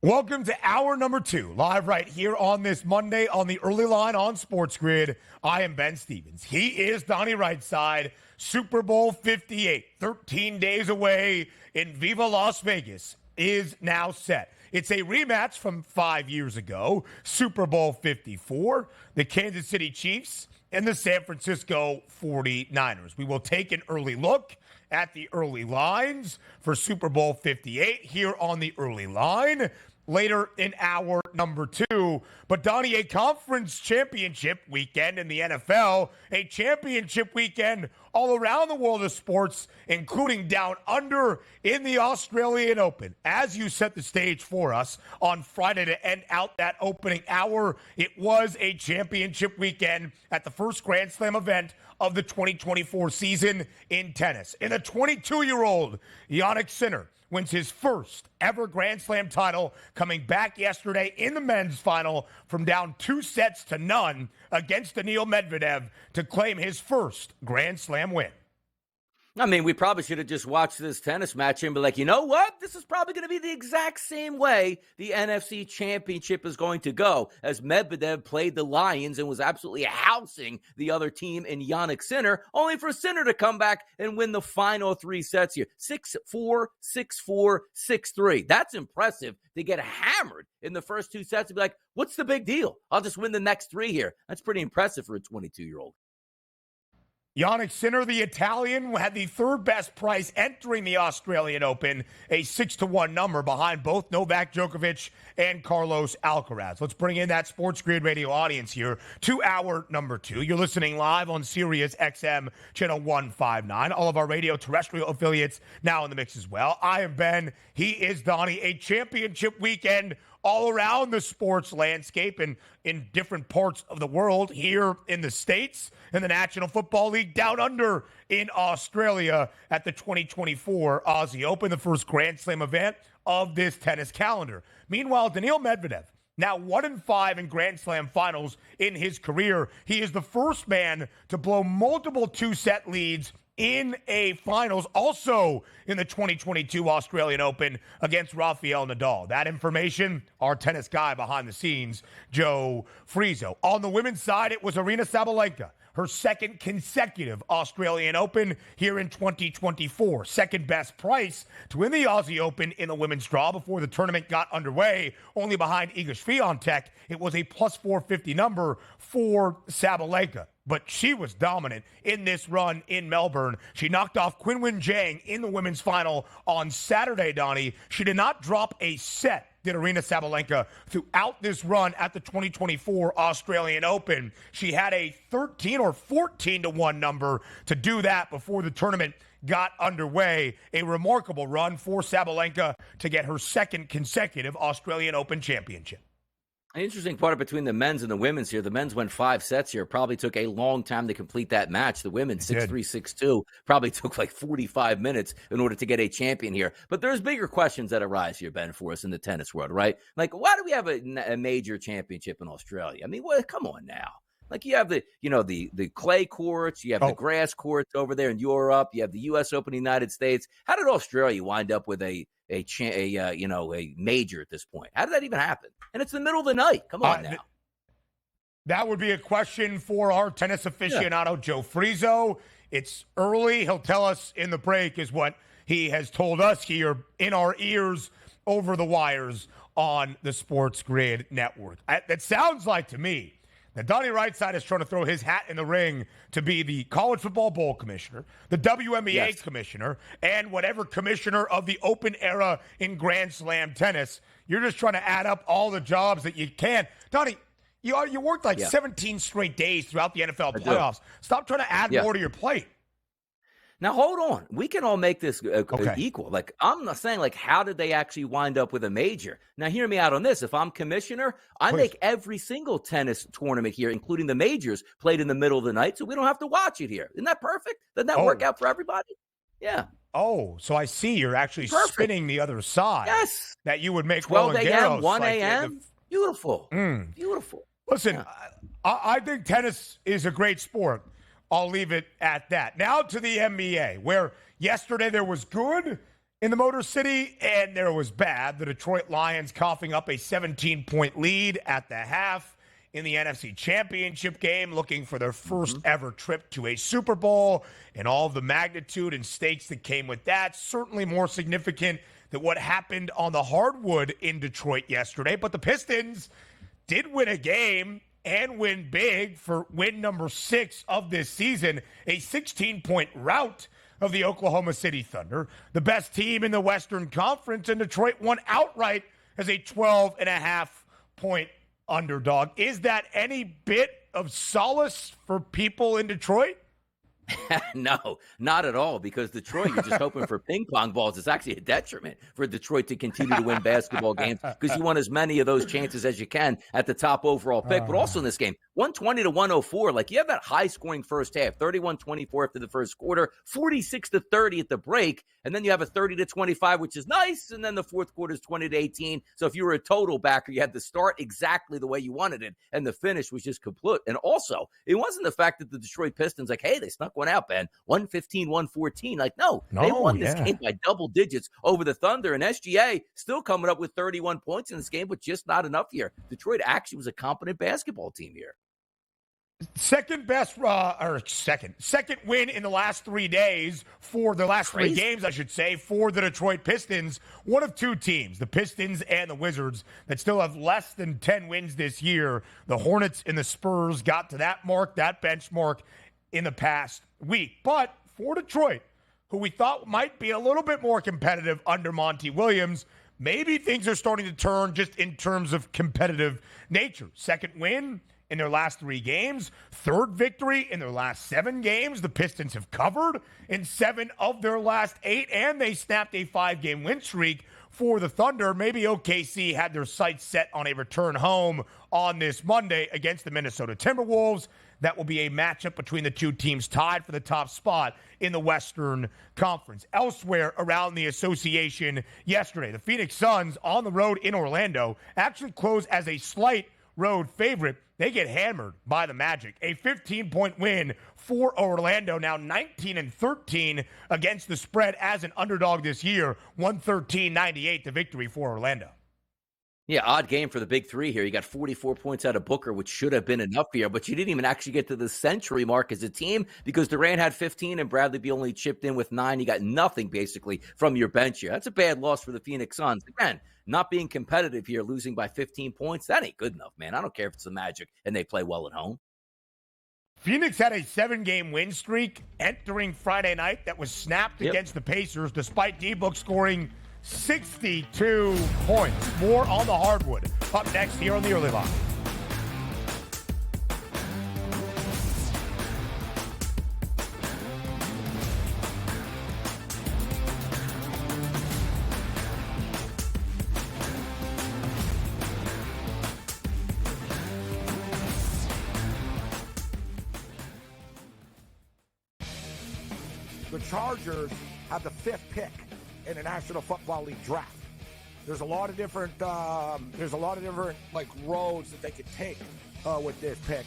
Welcome to hour number 2, live right here on this Monday on the early line on SportsGrid. I am Ben Stevens. He is Donnie Rightside. Super Bowl 58, 13 days away in Viva Las Vegas, is now set. It's a rematch from 5 years ago, Super Bowl 54, the Kansas City Chiefs and the San Francisco 49ers. We will take an early look at the early lines for Super Bowl 58 here on the early line later in hour number 2. But Donnie, a conference championship weekend in the NFL, a championship weekend all around the world of sports, including down under in the Australian Open. As you set the stage for us on Friday to end out that opening hour, it was a championship weekend at the first Grand Slam event of the 2024 season in tennis. And the 22-year-old Jannik Sinner wins his first ever Grand Slam title, coming back yesterday in the men's final from down 2-0 against Daniil Medvedev to claim his first Grand Slam win. I mean, we probably should have just watched this tennis match and be like, you know what? This is probably going to be the exact same way the NFC Championship is going to go, as Medvedev played the Lions and was absolutely housing the other team in Jannik Sinner, only for Sinner to come back and win the final 3 sets here. 6-4, 6-4, 6-3. That's impressive to get hammered in the first 2 sets and be like, what's the big deal? I'll just win the next 3 here. That's pretty impressive for a 22-year-old. Jannik Sinner, the Italian, had the third best price entering the Australian Open, a 6-1 number behind both Novak Djokovic and Carlos Alcaraz. Let's bring in that SportsGrid radio audience here to hour number 2. You're listening live on Sirius XM channel 159. All of our radio terrestrial affiliates now in the mix as well. I am Ben. He is Donnie. A championship weekend all around the sports landscape and in different parts of the world, here in the States, in the National Football League, down under in Australia at the 2024 Aussie Open, the first Grand Slam event of this tennis calendar. Meanwhile, Daniil Medvedev, now 1-5 in Grand Slam finals in his career. He is the first man to blow multiple 2-set leads in a finals, also in the 2022 Australian Open against Rafael Nadal. That information, our tennis guy behind the scenes, Joe Frizo. On the women's side, it was Aryna Sabalenka, her second consecutive Australian Open here in 2024. Second best price to win the Aussie Open in the women's draw before the tournament got underway, only behind Iga Swiatek. It was a plus 450 number for Sabalenka. But she was dominant in this run in Melbourne. She knocked off Qinwen Zhang in the women's final on Saturday, Donnie. She did not drop a set, did Aryna Sabalenka, throughout this run at the 2024 Australian Open. She had a 13 or 14-1 number to do that before the tournament got underway. A remarkable run for Sabalenka to get her second consecutive Australian Open championship. An interesting part between the men's and the women's here. The men's went 5 sets here. Probably took a long time to complete that match. The women, 6-3, 6-2, probably took like 45 minutes in order to get a champion here. But there's bigger questions that arise here, Ben, for us in the tennis world, right? Like, why do we have a major championship in Australia? I mean, come on now. Like, you have the clay courts, you have the grass courts over there in Europe, you have the U.S. Open in the United States. How did Australia wind up with a major at this point? How did that even happen? And it's the middle of the night. Come on now. That would be a question for our tennis aficionado, Joe Frizo. It's early. He'll tell us in the break, is what he has told us here in our ears over the wires on the SportsGrid network. That sounds like to me that Donnie Rightside is trying to throw his hat in the ring to be the College Football Bowl commissioner, the WNBA commissioner, and whatever commissioner of the Open era in Grand Slam tennis. You're just trying to add up all the jobs that you can. Donnie, you worked like 17 straight days throughout the NFL playoffs. Stop trying to add more to your plate. Now, hold on. We can all make this equal. Like, I'm not saying, like, how did they actually wind up with a major? Now, hear me out on this. If I'm commissioner, I make every single tennis tournament here, including the majors, played in the middle of the night, so we don't have to watch it here. Isn't that perfect? Doesn't that work out for everybody? Yeah. Oh, so I see you're actually spinning the other side. Yes. That you would make 12 Roland a.m., Garros 1 a.m. Beautiful. Beautiful. Listen, I think tennis is a great sport. I'll leave it at that. Now to the NBA, where yesterday there was good in the Motor City, and there was bad. The Detroit Lions coughing up a 17-point lead at the half in the NFC Championship game, looking for their first ever trip to a Super Bowl, and all of the magnitude and stakes that came with that. Certainly more significant than what happened on the hardwood in Detroit yesterday. But the Pistons did win a game and win big for win number 6 of this season, a 16-point rout of the Oklahoma City Thunder, the best team in the Western Conference, and Detroit won outright as a 12.5-point underdog. Is that any bit of solace for people in Detroit? No, not at all, because Detroit, you're just hoping for ping pong balls. It's actually a detriment for Detroit to continue to win basketball games because you want as many of those chances as you can at the top overall pick. But also in this game, 120-104, like you have that high-scoring first half, 31-24 after the first quarter, 46-30 at the break, and then you have a 30-25, which is nice, and then the fourth quarter is 20-18. So if you were a total backer, you had to start exactly the way you wanted it, and the finish was just complete. And also, it wasn't the fact that the Detroit Pistons, like, hey, they snuck one out, Ben, 115-114. Like, no, they won this game by double digits over the Thunder, and SGA still coming up with 31 points in this game, but just not enough here. Detroit actually was a competent basketball team here. Second win in the last 3 days for the last 3 games, I should say, for the Detroit Pistons. One of two teams, the Pistons and the Wizards, that still have less than 10 wins this year. The Hornets and the Spurs got to that mark, that benchmark, in the past week. But for Detroit, who we thought might be a little bit more competitive under Monty Williams, maybe things are starting to turn just in terms of competitive nature. Second win in their last 3 games, third victory in their last 7 games. The Pistons have covered in 7 of their last 8, and they snapped a 5-game win streak for the Thunder. Maybe OKC had their sights set on a return home on this Monday against the Minnesota Timberwolves. That will be a matchup between the two teams tied for the top spot in the Western Conference. Elsewhere around the association yesterday, the Phoenix Suns on the road in Orlando actually closed as a slight road favorite. They get hammered by the Magic. A 15-point win for Orlando, now 19-13 against the spread as an underdog this year. 113-98, the victory for Orlando. Yeah, odd game for the big three here. You got 44 points out of Booker, which should have been enough here, but you didn't even actually get to the century mark as a team because Durant had 15 and Bradley Beal only chipped in with 9. You got nothing basically from your bench here. That's a bad loss for the Phoenix Suns. Again, not being competitive here, losing by 15 points, that ain't good enough, man. I don't care if it's the Magic and they play well at home. Phoenix had a 7-game win streak entering Friday night that was snapped against the Pacers despite D-Book scoring 62 points. More on the hardwood. Up next here on the Early Line. The Chargers have the 5th pick in the National Football League draft. There's a lot of different like roads that they could take with this pick.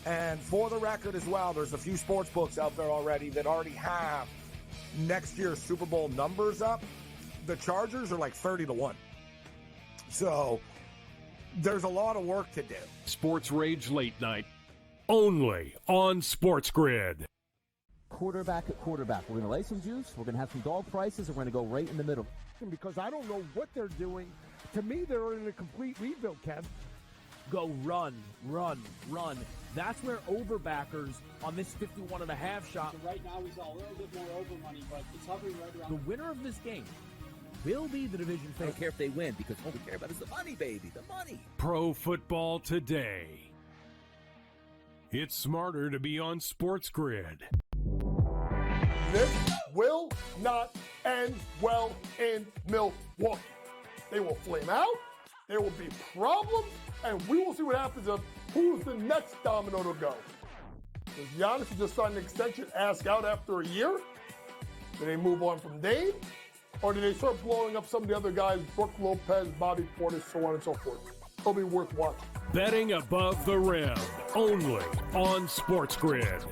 And for the record as well, there's a few sports books out there already that already have next year's Super Bowl numbers up. The Chargers are like 30-1. So there's a lot of work to do. Sports Rage Late Night, only on SportsGrid. Quarterback at quarterback. We're going to lay some juice. We're going to have some dog prices, and we're going to go right in the middle. Because I don't know what they're doing. To me, they're in a complete rebuild, Kev. Go run. That's where overbackers on this 51.5 shot. So right now, he's a little bit more over money, but it's hovering right around. The winner of this game will be the division favorite. I don't care if they win because all we care about is the money, baby, the money. Pro Football Today. It's smarter to be on SportsGrid. This will not end well in Milwaukee. They will flame out. There will be problems. And we will see what happens of who's the next domino to go. Does Giannis just sign an extension, ask out after a year? Do they move on from Dame? Or do they start blowing up some of the other guys, Brook Lopez, Bobby Portis, so on and so forth? It'll be worth watching. Betting above the rim, only on SportsGrid.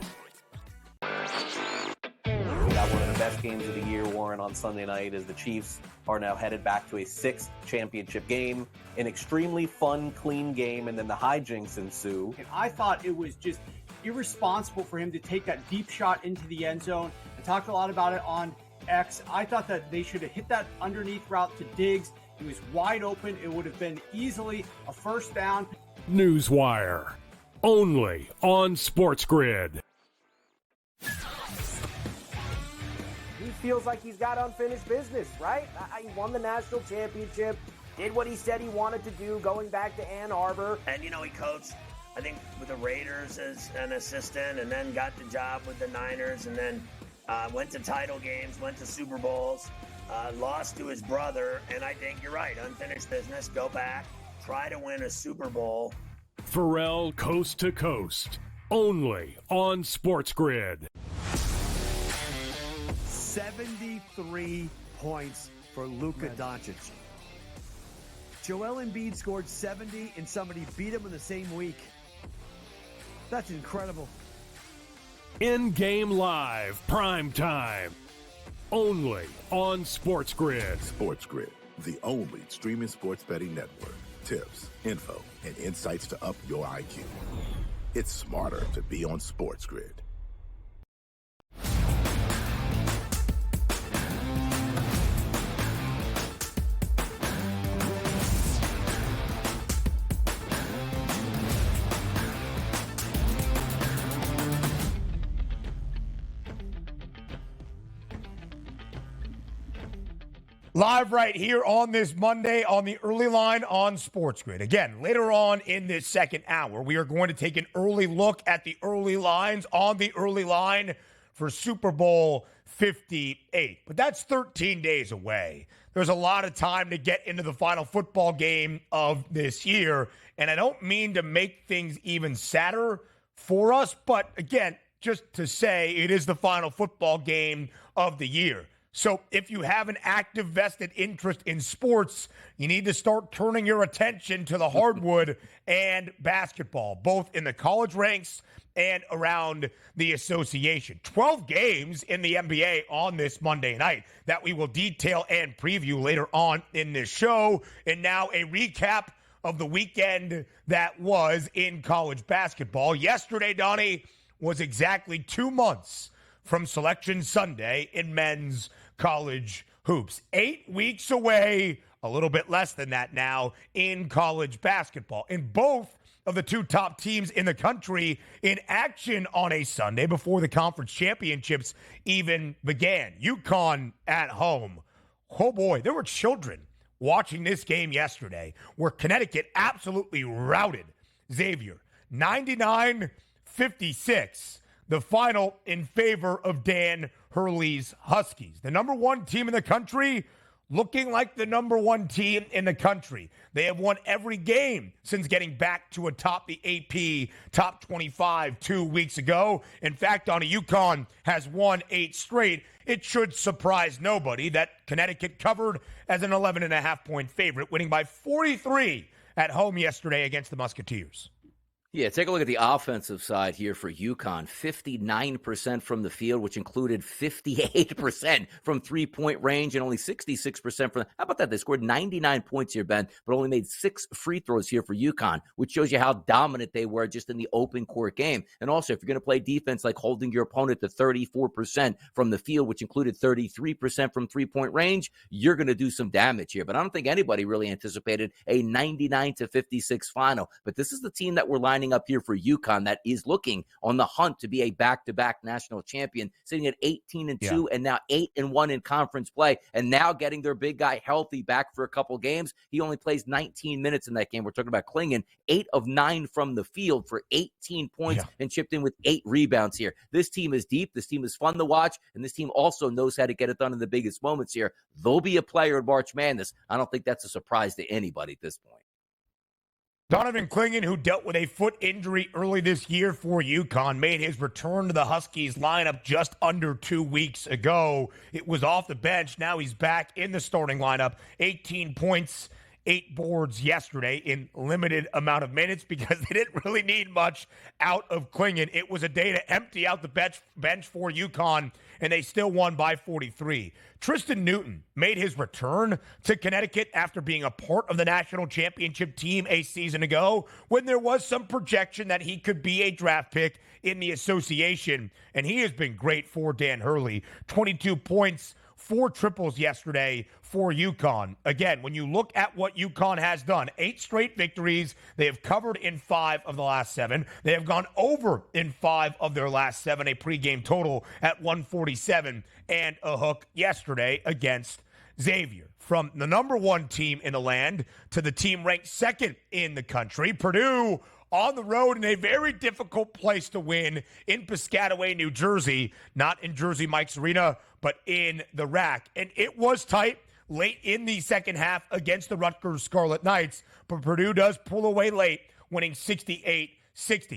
Got one of the best games of the year, Warren, on Sunday night, as the Chiefs are now headed back to a 6th championship game. An extremely fun, clean game, and then the hijinks ensue. And I thought it was just irresponsible for him to take that deep shot into the end zone. I talked a lot about it on X. I thought that they should have hit that underneath route to Diggs. He was wide open. It would have been easily a first down. Newswire, only on SportsGrid. He feels like he's got unfinished business, right? He won the national championship, did what he said he wanted to do, going back to Ann Arbor. And, he coached, I think, with the Raiders as an assistant, and then got the job with the Niners, and then went to title games, went to Super Bowls, lost to his brother, and I think you're right, unfinished business, go back, try to win a Super Bowl. Pharrell Coast to Coast, only on SportsGrid. 73 points for Luka Doncic. Joel Embiid scored 70 and somebody beat him in the same week. That's incredible. In-game live, prime time, only on SportsGrid. SportsGrid, the only streaming sports betting network. Tips, info, and insights to up your IQ. It's smarter to be on SportsGrid. Live right here on this Monday on the early line on SportsGrid. Again, later on in this second hour, we are going to take an early look at the early lines on the early line for Super Bowl 58. But that's 13 days away. There's a lot of time to get into the final football game of this year. And I don't mean to make things even sadder for us, but again, just to say it is the final football game of the year. So if you have an active vested interest in sports, you need to start turning your attention to the hardwood and basketball, both in the college ranks and around the association. 12 games in the NBA on this Monday night that we will detail and preview later on in this show. And now a recap of the weekend that was in college basketball. Yesterday, Donnie, was exactly 2 months from Selection Sunday in men's college hoops. 8 weeks away, a little bit less than that now, in college basketball. And both of the two top teams in the country in action on a Sunday before the conference championships even began. UConn at home. Oh boy, there were children watching this game yesterday where Connecticut absolutely routed Xavier. 99-56. The final in favor of Dan Hurley's Huskies. The number one team in the country looking like the number one team in the country. They have won every game since getting back to atop the AP top 25 2 weeks ago. In fact, UConn has won 8 straight. It should surprise nobody that Connecticut covered as an 11.5-point favorite, winning by 43 at home yesterday against the Musketeers. Yeah, take a look at the offensive side here for UConn. 59% from the field, which included 58% from three-point range and only 66% from... How about that? They scored 99 points here, Ben, but only made 6 free throws here for UConn, which shows you how dominant they were just in the open court game. And also, if you're going to play defense like holding your opponent to 34% from the field, which included 33% from three-point range, you're going to do some damage here. But I don't think anybody really anticipated a 99-56 final. But this is the team that we're lining up here for UConn that is looking on the hunt to be a back-to-back national champion, sitting at 18-2 and now 8-1 in conference play, and now getting their big guy healthy back for a couple games. He only plays 19 minutes in that game. We're talking about Klingon, 8 of 9 from the field for 18 points and chipped in with 8 rebounds here. This team is deep. This team is fun to watch, and this team also knows how to get it done in the biggest moments here. They'll be a player in March Madness. I don't think that's a surprise to anybody at this point. Donovan Klingon, who dealt with a foot injury early this year for UConn, made his return to the Huskies lineup just under 2 weeks ago. It was off the bench. Now he's back in the starting lineup. 18 points, 8 boards yesterday in limited amount of minutes because they didn't really need much out of Klingon. It was a day to empty out the bench for UConn, and they still won by 43. Tristan Newton made his return to Connecticut after being a part of the national championship team a season ago when there was some projection that he could be a draft pick in the association, and he has been great for Dan Hurley. 22 points, 4 triples yesterday for UConn. Again, when you look at what UConn has done, 8 straight victories. They have covered in 5 of the last 7. They have gone over in 5 of their last 7, a pregame total at 147 and a hook yesterday against Xavier. From the number 1 team in the land to the team ranked 2nd in the country, Purdue on the road in a very difficult place to win in Piscataway, New Jersey. Not in Jersey Mike's Arena, but in the RAC. And it was tight late in the second half against the Rutgers Scarlet Knights, but Purdue does pull away late, winning 68-60.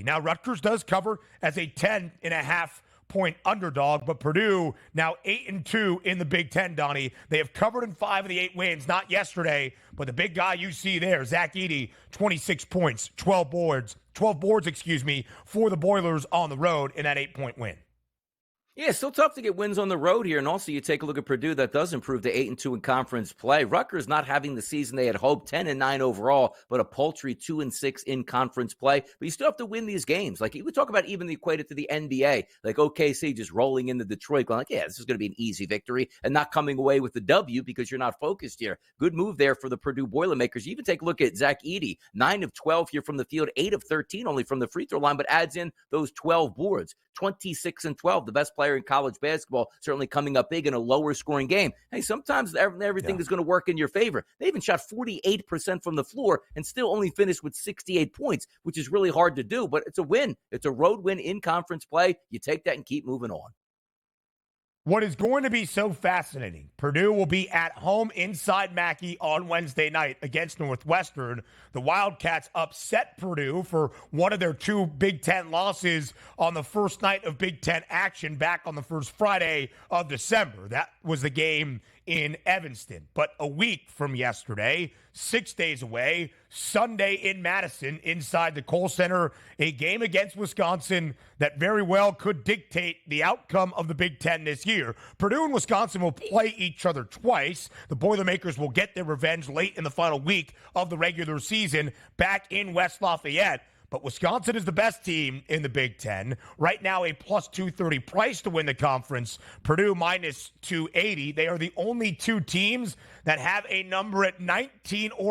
Now, Rutgers does cover as a 10.5-point underdog, but Purdue now 8-2 in the Big Ten, Donnie. They have covered in 5 of the 8 wins, not yesterday, but the big guy you see there, Zach Edey, 26 points, 12 boards, for the Boilers on the road in that 8-point win. Yeah, it's still tough to get wins on the road here. And also, you take a look at Purdue, that does improve to 8-2 in conference play. Rutgers not having the season they had hoped, 10-9 overall, but a paltry 2-6 in conference play. But you still have to win these games. Like, you would talk about even the equated to the NBA, like OKC just rolling into Detroit, going like, yeah, this is going to be an easy victory, and not coming away with the W because you're not focused here. Good move there for the Purdue Boilermakers. You even take a look at Zach Edey, 9 of 12 here from the field, 8 of 13 only from the free throw line, but adds in those 12 boards. 26-12, the best player in college basketball, certainly coming up big in a lower scoring game. Hey, sometimes everything is going to work in your favor. They even shot 48% from the floor and still only finished with 68 points, which is really hard to do, but it's a win. It's a road win in conference play. You take that and keep moving on. What is going to be so fascinating, Purdue will be at home inside Mackey on Wednesday night against Northwestern. The Wildcats upset Purdue for one of their 2 Big Ten losses on the first night of Big Ten action back on the first Friday of December. That was the game in Evanston. But a week from yesterday, 6 days away, Sunday in Madison inside the Kohl Center, a game against Wisconsin that very well could dictate the outcome of the Big Ten this year. Purdue and Wisconsin will play each other twice. The Boilermakers will get their revenge late in the final week of the regular season back in West Lafayette. But Wisconsin is the best team in the Big Ten. Right now, a plus 230 price to win the conference. Purdue minus 280. They are the only 2 teams that have a number at 19 to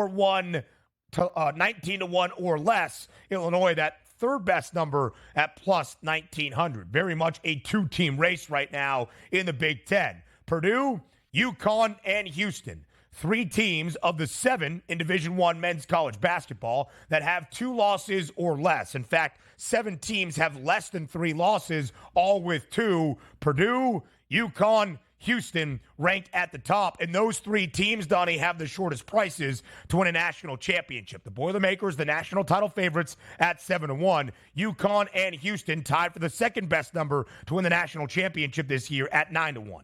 1 or less. Illinois, that third best number at plus 1,900. Very much a 2-team race right now in the Big Ten. Purdue, UConn, and Houston. 3 teams of the 7 in Division I men's college basketball that have 2 losses or less. In fact, 7 teams have less than 3 losses, all with 2. Purdue, UConn, Houston ranked at the top. And those 3 teams, Donnie, have the shortest prices to win a national championship. The Boilermakers, the national title favorites at 7-1. UConn and Houston tied for the second best number to win the national championship this year at 9-1.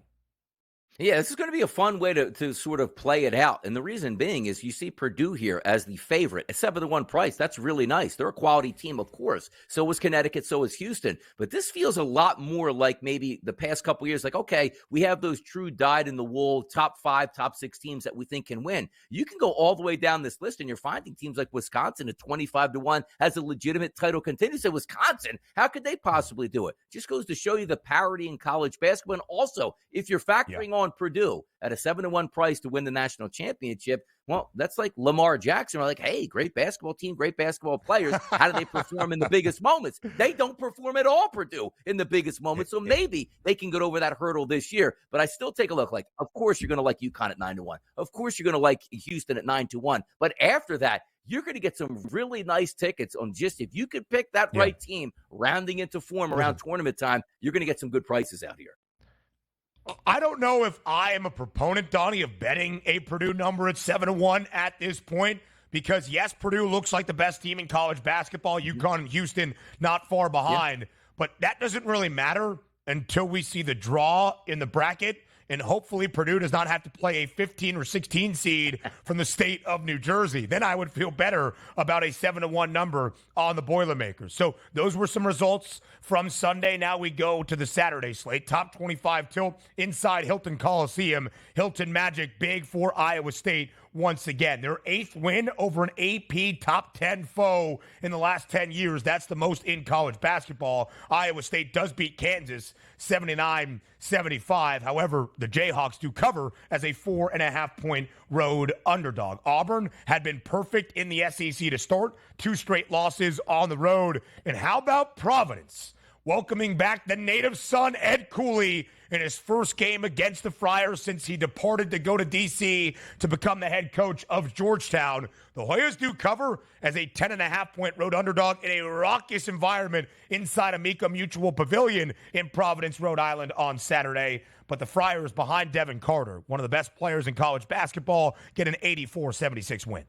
Yeah, this is going to be a fun way to sort of play it out. And the reason being is you see Purdue here as the favorite at 7-1 price. That's really nice. They're a quality team, of course. So was Connecticut, so is Houston. But this feels a lot more like maybe the past couple years, like, okay, we have those true dyed-in-the-wool top 5, top 6 teams that we think can win. You can go all the way down this list, and you're finding teams like Wisconsin at 25-1 has a legitimate title contender. So Wisconsin, how could they possibly do it? Just goes to show you the parity in college basketball. And also, if you're factoring on Purdue at a 7-1 price to win the national championship, well, that's like Lamar Jackson. We're like, hey, great basketball team, great basketball players. How do they perform in the biggest moments? They don't perform at all, Purdue, in the biggest moments. So maybe they can get over that hurdle this year. But I still take a look. Like, of course, you're going to like UConn at 9-1. Of course, you're going to like Houston at 9-1. But after that, you're going to get some really nice tickets on just if you could pick that right team rounding into form around tournament time, you're going to get some good prices out here. I don't know if I am a proponent, Donnie, of betting a Purdue number at 7-1 at this point because, yes, Purdue looks like the best team in college basketball. UConn and Houston not far behind. But that doesn't really matter until we see the draw in the bracket and hopefully Purdue does not have to play a 15 or 16 seed from the state of New Jersey. Then I would feel better about a 7-1 number on the Boilermakers. So those were some results from Sunday. Now we go to the Saturday slate. Top 25 tilt inside Hilton Coliseum. Hilton Magic big for Iowa State once again. Their 8th win over an AP top 10 foe in the last 10 years. That's the most in college basketball. Iowa State does beat Kansas 79-75. However, the Jayhawks do cover as a 4.5-point road underdog. Auburn had been perfect in the SEC to start. 2 straight losses on the road. And how about Providence? Welcoming back the native son, Ed Cooley, in his first game against the Friars since he departed to go to D.C. to become the head coach of Georgetown. The Hoyas do cover as a 10.5-point road underdog in a raucous environment inside Amica Mutual Pavilion in Providence, Rhode Island on Saturday. But the Friars, behind Devin Carter, one of the best players in college basketball, get an 84-76 win.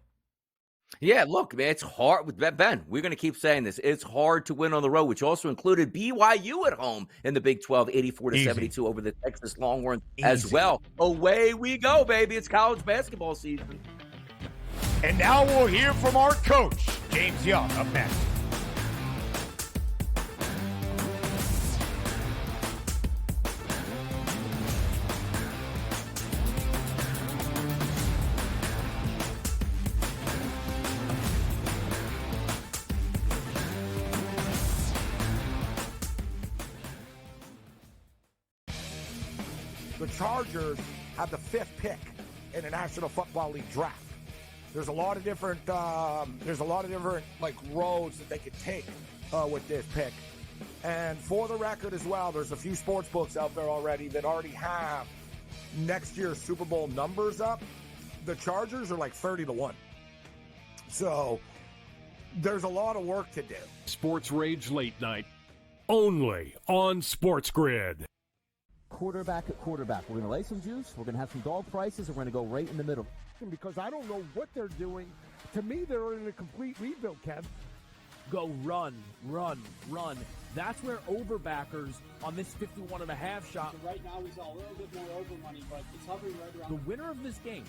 Yeah, look, man, it's hard. Ben, we're going to keep saying this. It's hard to win on the road, which also included BYU at home in the Big 12, 84-72 over the Texas Longhorns as well. Away we go, baby. It's college basketball season. And now we'll hear from our coach, James Young, up next. The Chargers have the 5th pick in the National Football League draft. There's a lot of different like roads that they could take with this pick. And for the record as well, there's a few sports books out there already that already have next year's Super Bowl numbers up. The Chargers are like 30-1. So there's a lot of work to do. Sports Rage Late Night, only on SportsGrid. Quarterback at quarterback. We're going to lay some juice. We're going to have some dog prices, and we're going to go right in the middle. Because I don't know what they're doing. To me, they're in a complete rebuild, Kev. Go run, run, run. That's where overbackers on this 51.5 shot. So right now, we saw a little bit more over money, but it's hovering right around. The winner of this game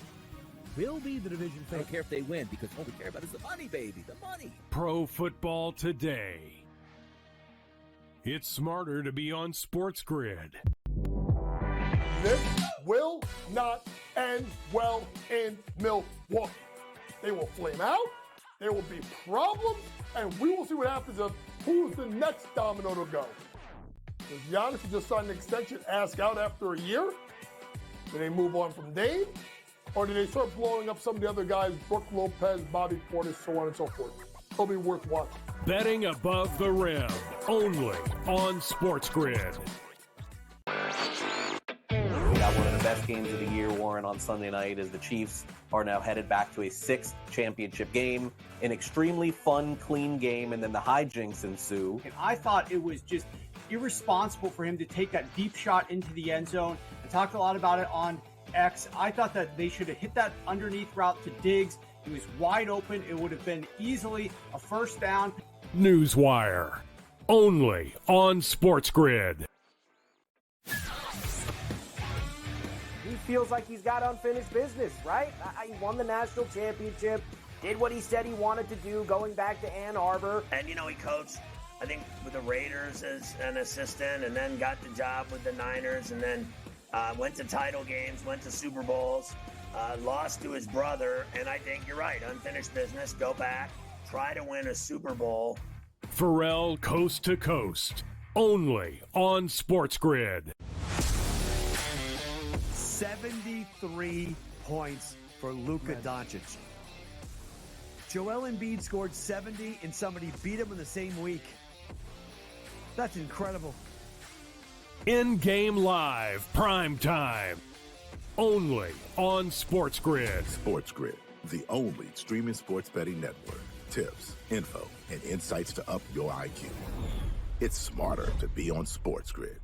will be the division I favorite. don't care if they win, because all we care about is the money, baby, the money. Pro Football Today. It's smarter to be on SportsGrid. This will not end well in Milwaukee. They will flame out. There will be problems, and we will see what happens of who's the next domino to go. Does Giannis just sign an extension, ask out after a year? Do they move on from Dame? Or do they start blowing up some of the other guys, Brook Lopez, Bobby Portis, so on and so forth? It'll be worth watching. Betting above the rim, only on SportsGrid. We got one of the best games of the year, Warren, on Sunday night as the Chiefs are now headed back to a 6th championship game. An extremely fun, clean game, and then the hijinks ensue. And I thought it was just irresponsible for him to take that deep shot into the end zone. I talked a lot about it on X. I thought that they should have hit that underneath route to Diggs. He was wide open. It would have been easily a first down. Newswire, only on SportsGrid. He feels like he's got unfinished business, right? He won the national championship, did what he said he wanted to do, going back to Ann Arbor. And, he coached, I think, with the Raiders as an assistant, and then got the job with the Niners, and then went to title games, went to Super Bowls, lost to his brother. And I think you're right, unfinished business, go back, try to win a Super Bowl. Pharrell Coast to Coast, only on SportsGrid. 73 points for Luka Doncic. Joel Embiid scored 70 and somebody beat him in the same week. That's incredible. In-game live, prime time, only on SportsGrid. SportsGrid, the only streaming sports betting network. Tips, info, and insights to up your IQ. It's smarter to be on SportsGrid.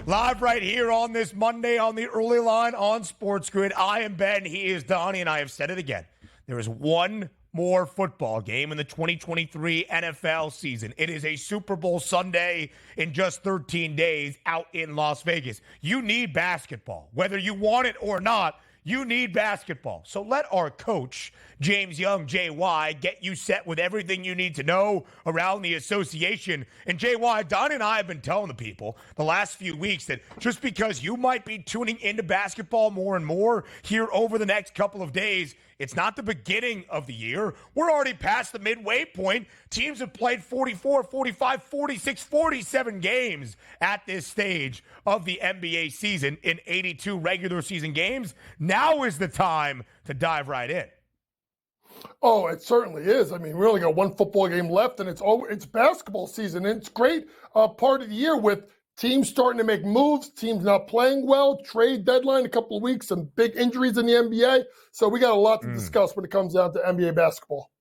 Live right here on this Monday on the early line on SportsGrid. I am Ben. He is Donnie, and I have said it again. There is one more football game in the 2023 NFL season. It is a Super Bowl Sunday in just 13 days out in Las Vegas. You need basketball. Whether you want it or not, you need basketball. So let our coach, James Young, JY, get you set with everything you need to know around the association. And JY, Donnie and I have been telling the people the last few weeks that just because you might be tuning into basketball more and more here over the next couple of days, it's not the beginning of the year. We're already past the midway point. Teams have played 44, 45, 46, 47 games at this stage of the NBA season in 82 regular season games. Now is the time to dive right in. Oh, it certainly is. I mean, we only got one football game left, and it's basketball season. And it's great part of the year with teams starting to make moves, teams not playing well, trade deadline a couple of weeks, some big injuries in the NBA. So we got a lot to discuss when it comes down to NBA basketball.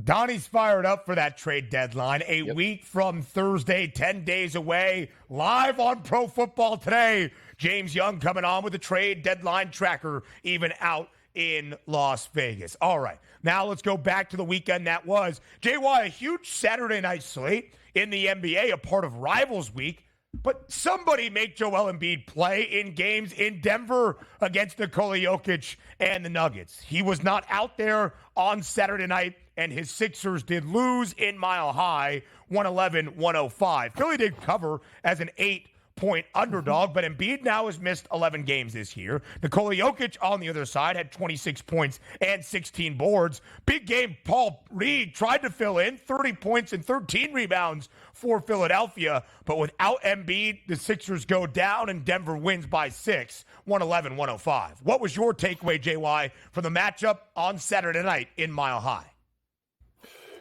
Donnie's fired up for that trade deadline. A week from Thursday, 10 days away, live on Pro Football Today. James Young coming on with the trade deadline tracker, even out in Las Vegas. All right, now let's go back to the weekend that was. JY, a huge Saturday night slate in the NBA, a part of Rivals Week. But somebody make Joel Embiid play in games in Denver against Nikola Jokic and the Nuggets. He was not out there on Saturday night, and his Sixers did lose in Mile High, 111-105. Philly did cover as an 8-point underdog, but Embiid now has missed 11 games this year. Nikola Jokic on the other side had 26 points and 16 boards. Big game, Paul Reed tried to fill in 30 points and 13 rebounds for Philadelphia, but without Embiid, the Sixers go down and Denver wins by 6, 111-105. What was your takeaway, JY, from the matchup on Saturday night in Mile High?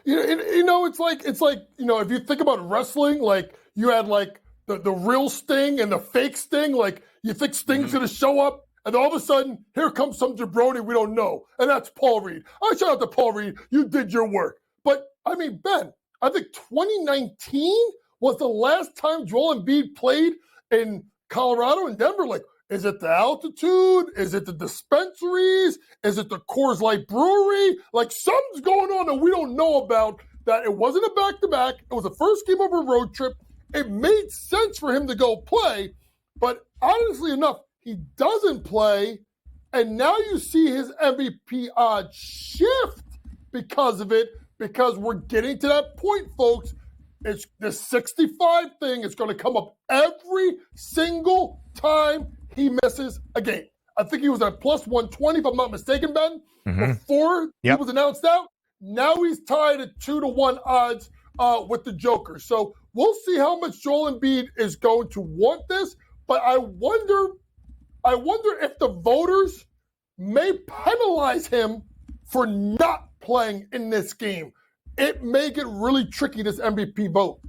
It's like if you think about wrestling, like you had like the real Sting and the fake Sting, like you think Sting's going to show up, and all of a sudden, here comes some jabroni we don't know, and that's Paul Reed. I shout out to Paul Reed. You did your work. But, I mean, Ben, I think 2019 was the last time Joel Embiid played in Colorado and Denver. Like, is it the altitude? Is it the dispensaries? Is it the Coors Light Brewery? Like, something's going on that we don't know about, that it wasn't a back-to-back. It was the first game of a road trip. It made sense for him to go play, but honestly enough, he doesn't play, and now you see his MVP odds shift because of it, because we're getting to that point, folks. It's the 65 thing is going to come up every single time he misses a game. I think he was at plus 120, if I'm not mistaken, Ben, before he was announced out. Now he's tied at 2-1 odds with the Joker. So we'll see how much Joel Embiid is going to want this, but I wonder if the voters may penalize him for not playing in this game. It may get really tricky, this MVP vote.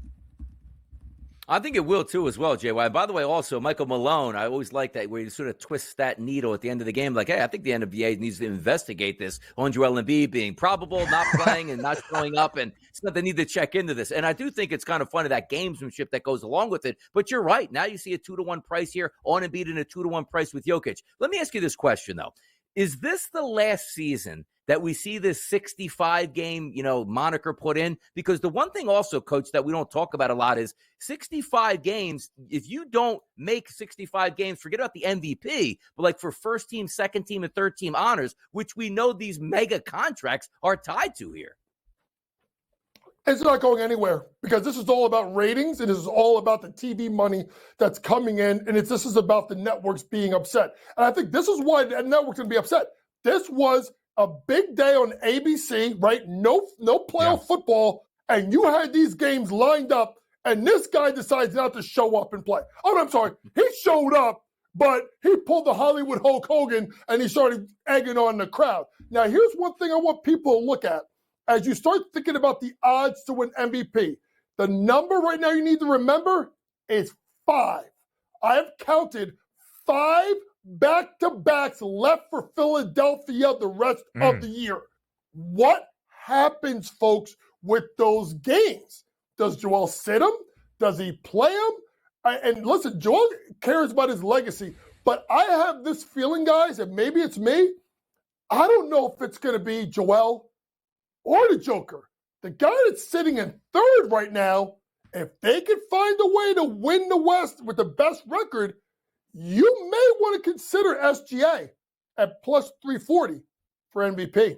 I think it will, too, as well, JY. By the way, also, Michael Malone, I always like that where you sort of twist that needle at the end of the game. Like, hey, I think the NBA needs to investigate this on Joel Embiid being probable, not playing, and not showing up. And so they need to check into this. And I do think it's kind of funny, that gamesmanship that goes along with it. But you're right. Now you see a 2-1 price here on Embiid and a 2-1 price with Jokic. Let me ask you this question, though. Is this the last season that we see this 65-game, moniker put in? Because the one thing also, Coach, that we don't talk about a lot is 65 games. If you don't make 65 games, forget about the MVP, but like for first team, second team, and third team honors, which we know these mega contracts are tied to here. It's not going anywhere because this is all about ratings and this is all about the TV money that's coming in, and this is about the networks being upset. And I think this is why the network's going to be upset. This was a big day on ABC, right? No playoff football, and you had these games lined up, and this guy decides not to show up and play. Oh, I'm sorry. He showed up, but he pulled the Hollywood Hulk Hogan, and he started egging on the crowd. Now, here's one thing I want people to look at. As you start thinking about the odds to win MVP, the number right now you need to remember is 5. I have counted 5 back-to-backs left for Philadelphia the rest of the year. What happens, folks, with those games? Does Joel sit him? Does he play him? And listen, Joel cares about his legacy, but I have this feeling, guys, and maybe it's me. I don't know if it's going to be Joel or the Joker. The guy that's sitting in third right now, if they can find a way to win the West with the best record, you may want to consider SGA at plus 340 for MVP.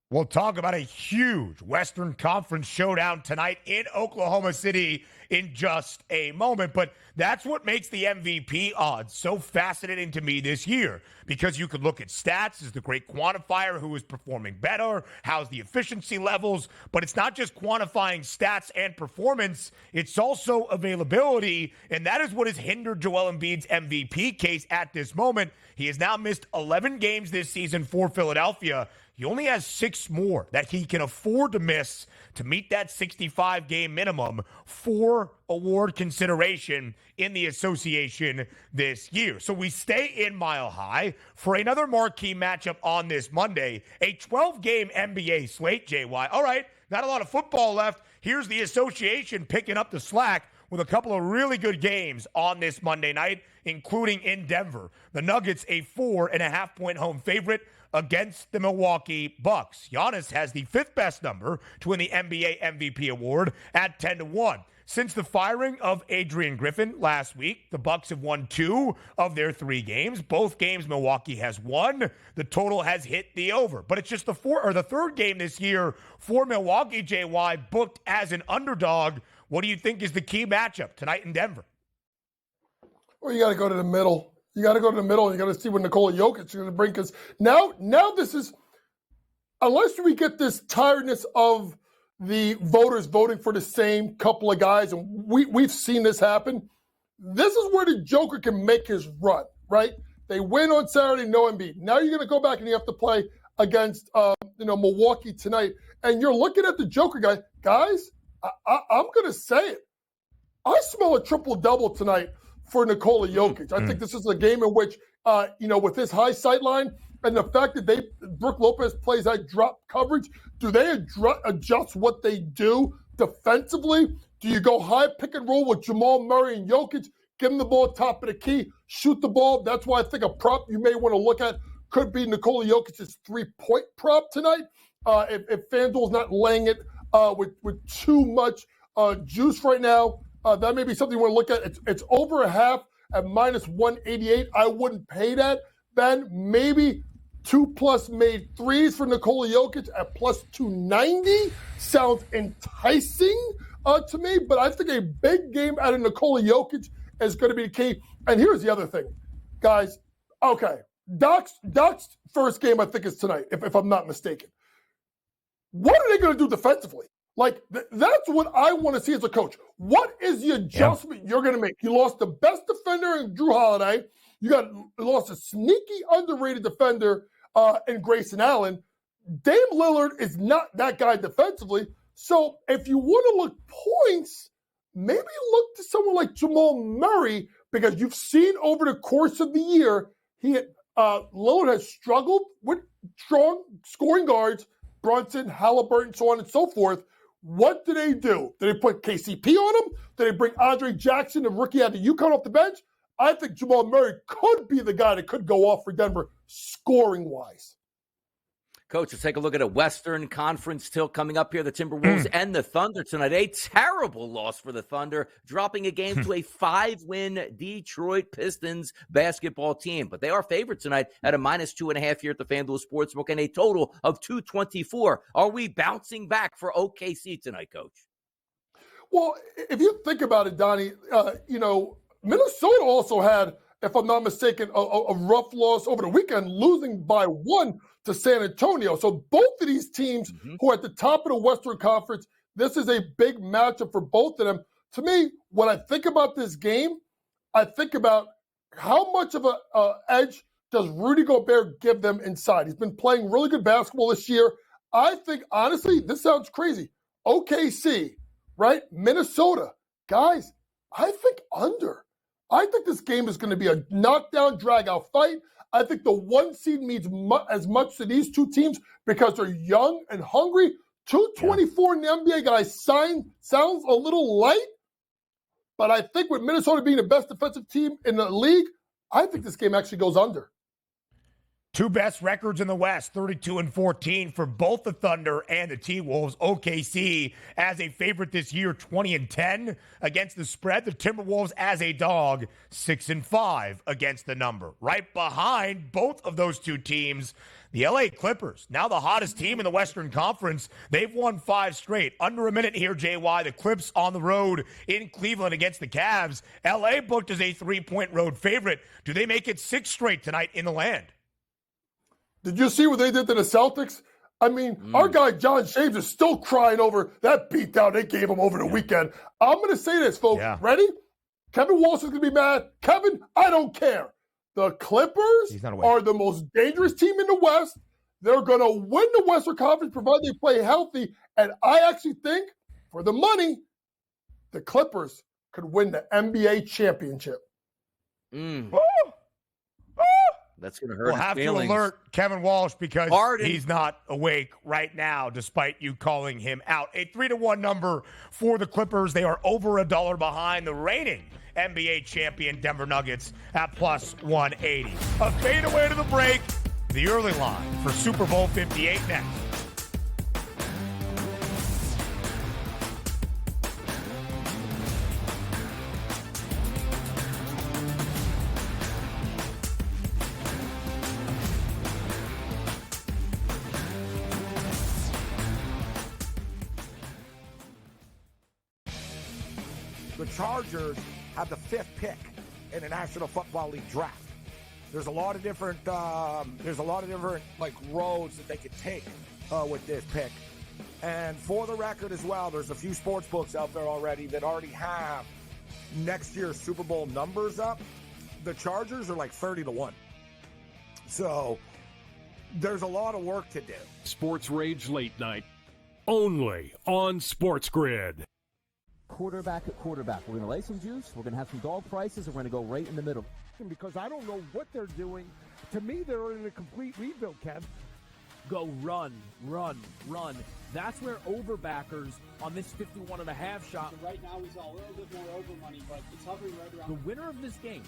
We'll talk about a huge Western Conference showdown tonight in Oklahoma City in just a moment. But that's what makes the MVP odds so fascinating to me this year, because you could look at stats as the great quantifier, who is performing better, how's the efficiency levels, but it's not just quantifying stats and performance, it's also availability, and that is what has hindered Joel Embiid's MVP case at this moment. He has now missed 11 games this season for Philadelphia. He only has 6 more that he can afford to miss to meet that 65-game minimum for award consideration in the association this year. So we stay in Mile High for another marquee matchup on this Monday, a 12-game NBA slate, JY. All right, not a lot of football left. Here's the association picking up the slack with a couple of really good games on this Monday night, including in Denver. The Nuggets, a 4.5-point home favorite against the Milwaukee Bucks. Giannis has the 5th best number to win the NBA MVP award at 10-1. Since the firing of Adrian Griffin last week, the Bucks have won 2 of their 3 games. Both games Milwaukee has won. The total has hit the over. But it's just the 3rd game this year for Milwaukee, JY, booked as an underdog. What do you think is the key matchup tonight in Denver? Well, you got to go to the middle. You got to go to the middle, and you got to see what Nikola Jokic is going to bring. Because now this is, unless we get this tiredness of the voters voting for the same couple of guys, and we've seen this happen, this is where the Joker can make his run, right? They win on Saturday, no Embiid. Now you're going to go back and you have to play against Milwaukee tonight, and you're looking at the Joker guy. Guys, I'm going to say it. I smell a triple-double tonight for Nikola Jokic. I think this is a game in which, with his high sight line and the fact that Brook Lopez plays that drop coverage, do they adjust what they do defensively? Do you go high pick and roll with Jamal Murray and Jokic, give him the ball top of the key, shoot the ball? That's why I think a prop you may want to look at could be Nikola Jokic's 3-point prop tonight. If FanDuel's not laying it with too much juice right now, that may be something you want to look at. It's over a half at minus 188. I wouldn't pay that. Ben, maybe 2+ made threes for Nikola Jokic at plus 290. Sounds enticing to me, but I think a big game out of Nikola Jokic is going to be the key. And here's the other thing, guys. Okay, Doc's first game, I think, is tonight, if I'm not mistaken. What are they going to do defensively? Like, that's what I want to see as a coach. What is the adjustment you're going to make? You lost the best defender in Drew Holiday. You lost a sneaky, underrated defender in Grayson Allen. Dame Lillard is not that guy defensively. So if you want to look points, maybe look to someone like Jamal Murray, because you've seen over the course of the year, Lillard has struggled with strong scoring guards, Brunson, Halliburton, so on and so forth. What do? Did they put KCP on him? Did they bring Andre Jackson, the rookie out of UConn, off the bench? I think Jamal Murray could be the guy that could go off for Denver scoring-wise. Coach, let's take a look at a Western Conference tilt coming up here. The Timberwolves and the Thunder tonight. A terrible loss for the Thunder, dropping a game to a 5-win Detroit Pistons basketball team. But they are favored tonight at a minus 2.5 here at the FanDuel Sportsbook and a total of 224. Are we bouncing back for OKC tonight, Coach? Well, if you think about it, Donnie, Minnesota also had, if I'm not mistaken, a rough loss over the weekend, losing by 1 to San Antonio. So both of these teams who are at the top of the Western Conference, this is a big matchup for both of them. To me, when I think about this game, I think about how much of an edge does Rudy Gobert give them inside. He's been playing really good basketball this year. I think, honestly, this sounds crazy. OKC, right? Minnesota. Guys, I think under. I think this game is going to be a knockdown, drag-out fight. I think the 1 seed means as much to these two teams because they're young and hungry. 224 in the NBA, guys, sounds a little light. But I think with Minnesota being the best defensive team in the league, I think this game actually goes under. Two best records in the West, 32-14 for both the Thunder and the T-Wolves. OKC as a favorite this year, 20-10 against the spread. The Timberwolves as a dog, 6-5 against the number. Right behind both of those two teams, the LA Clippers, now the hottest team in the Western Conference. They've won 5 straight. Under a minute here, JY. The Clips on the road in Cleveland against the Cavs. LA booked as a 3-point road favorite. Do they make it 6 straight tonight in the land? Did you see what they did to the Celtics? I mean, our guy John James is still crying over that beatdown they gave him over the weekend. I'm going to say this, folks. Ready? Kevin Walsh is going to be mad. Kevin, I don't care. The Clippers are the most dangerous team in the West. They're going to win the Western Conference provided they play healthy. And I actually think, for the money, the Clippers could win the NBA championship. That's going to hurt We'll have to alert Kevin Walsh because he's not awake right now, despite you calling him out. A 3-1 number for the Clippers. They are over $1 behind the reigning NBA champion Denver Nuggets at plus 180. A fadeaway to the break. The early line for Super Bowl 58 next. The Chargers have the 5th pick in the National Football League draft. There's a lot of different like roads that they could take with this pick. And for the record as well, there's a few sports books out there already that already have next year's Super Bowl numbers up. The Chargers are like 30-1. So there's a lot of work to do. Sports Rage Late Night, only on SportsGrid. Quarterback at quarterback. We're going to lay some juice. We're going to have some dog prices, and we're going to go right in the middle. Because I don't know what they're doing. To me, they're in a complete rebuild, Kev. Go run. That's where overbackers on this 51.5 shot. So right now, he's a little bit more over money, but it's hovering right around. The winner of this game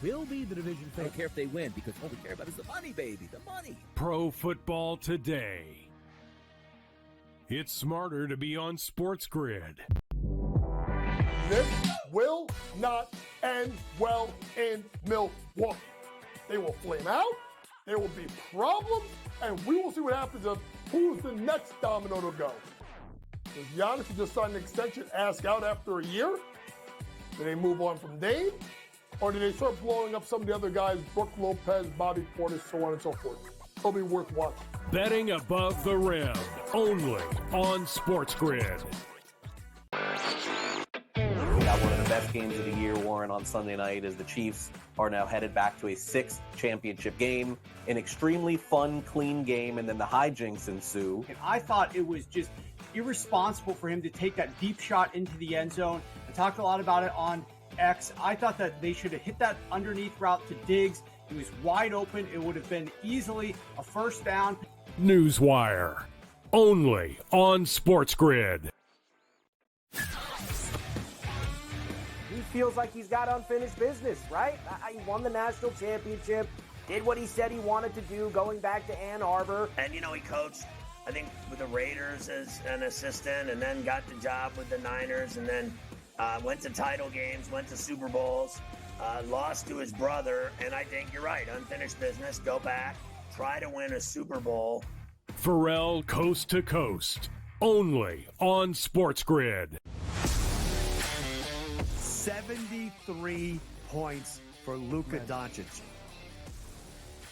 will be the division favorite. I don't care if they win because all we care about is the money, baby. The money. Pro Football Today. It's smarter to be on SportsGrid. This will not end well in Milwaukee. They will flame out. There will be problems. And we will see what happens of who's the next domino to go. Does Giannis just sign an extension, ask out after a year? Do they move on from Dame? Or do they start blowing up some of the other guys, Brook Lopez, Bobby Portis, so on and so forth? It'll be worth watching. Betting above the rim, only on SportsGrid. We got one of the best games of the year, Warren, on Sunday night as the Chiefs are now headed back to a 6th championship game. An extremely fun, clean game, and then the hijinks ensue. And I thought it was just irresponsible for him to take that deep shot into the end zone. I talked a lot about it on X. I thought that they should have hit that underneath route to Diggs. He was wide open. It would have been easily a first down. Newswire, only on SportsGrid. He feels like he's got unfinished business, right? He won the national championship, did what he said he wanted to do going back to Ann Arbor. And, he coached, I think, with the Raiders as an assistant and then got the job with the Niners and then went to title games, went to Super Bowls, lost to his brother. And I think you're right, unfinished business, go back, try to win a Super Bowl. Pharrell Coast to Coast, only on SportsGrid. 73 points for Luka Doncic.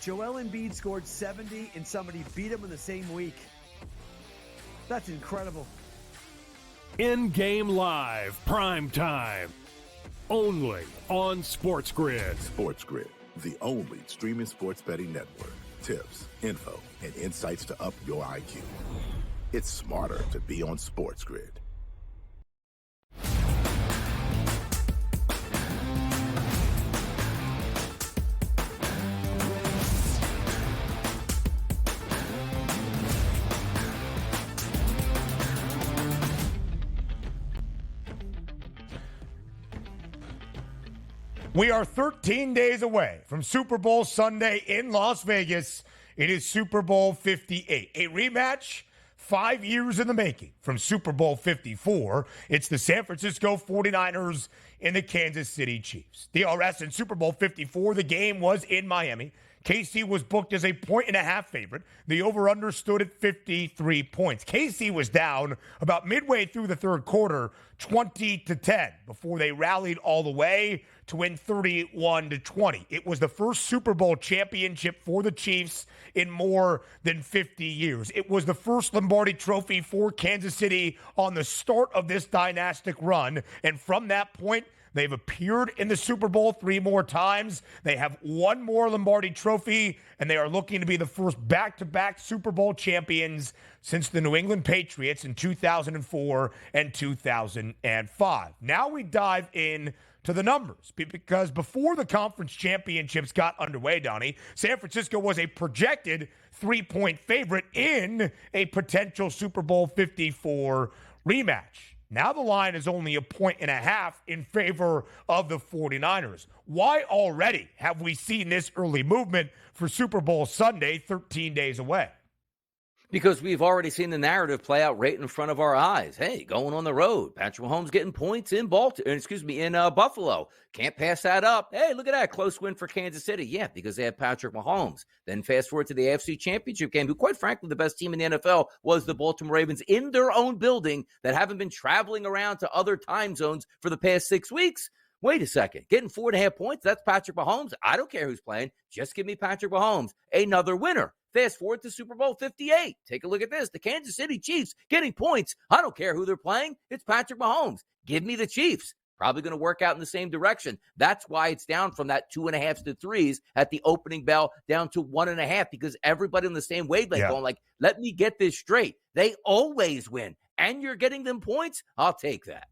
Joel Embiid scored 70 and somebody beat him in the same week. That's incredible. In-game live, prime time, only on SportsGrid. SportsGrid, the only streaming sports betting network. Tips, info, and insights to up your IQ. It's smarter to be on SportsGrid. We are 13 days away from Super Bowl Sunday in Las Vegas. It is Super Bowl 58, a rematch 5 years in the making from Super Bowl 54. It's the San Francisco 49ers and the Kansas City Chiefs. DRS in Super Bowl 54, the game was in Miami. KC was booked as a 1.5 favorite. The over-under stood at 53 points. KC was down about midway through the third quarter, 20-10, before they rallied all the way to win 31-20. It was the first Super Bowl championship for the Chiefs in more than 50 years. It was the first Lombardi Trophy for Kansas City on the start of this dynastic run. And from that point, they've appeared in the Super Bowl 3 more times. They have one more Lombardi Trophy, and they are looking to be the first back-to-back Super Bowl champions since the New England Patriots in 2004 and 2005. Now we dive in to the numbers, because before the conference championships got underway, Donnie, San Francisco was a projected 3-point favorite in a potential Super Bowl 54 rematch. Now the line is only 1.5 in favor of the 49ers. Why already have we seen this early movement for Super Bowl Sunday 13 days away? Because we've already seen the narrative play out right in front of our eyes. Hey, going on the road. Patrick Mahomes getting points in Buffalo. Can't pass that up. Hey, look at that. Close win for Kansas City. Yeah, because they have Patrick Mahomes. Then fast forward to the AFC Championship game, who, quite frankly, the best team in the NFL was the Baltimore Ravens in their own building that haven't been traveling around to other time zones for the past 6 weeks. Wait a second. Getting 4.5 points, that's Patrick Mahomes. I don't care who's playing. Just give me Patrick Mahomes. Another winner. Fast forward to Super Bowl 58. Take a look at this. The Kansas City Chiefs getting points. I don't care who they're playing. It's Patrick Mahomes. Give me the Chiefs. Probably going to work out in the same direction. That's why it's down from that 2.5 to 3s at the opening bell down to 1.5, because everybody on the same wavelength going like, let me get this straight. They always win. And you're getting them points? I'll take that.